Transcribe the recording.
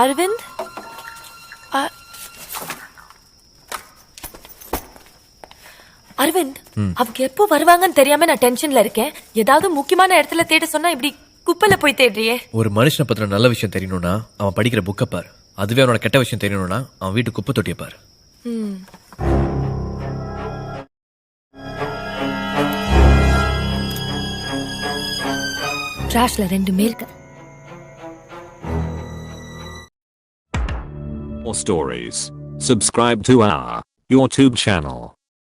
அரவிந்த் அரவிந்த் அவங்க எப்போ வருவாங்கன்னு தெரியாம நான் டென்ஷன்ல இருக்கேன். ஏதாவது முக்கியமான இடத்துல தேட சொன்னா இப்படி குப்பையில போய் தேடுறியே. ஒரு மனுஷனை பத்தின நல்ல விஷயம் தெரியணும்னா அவன் படிக்கிற புக்கை பார். அதுவே அவனோட கெட்ட விஷயம் தெரியணும்னா அவன் வீட்டு குப்பை தொட்டியை பார். ட்ராஷ்ல 2 இருக்கு. More stories. Subscribe to our YouTube channel.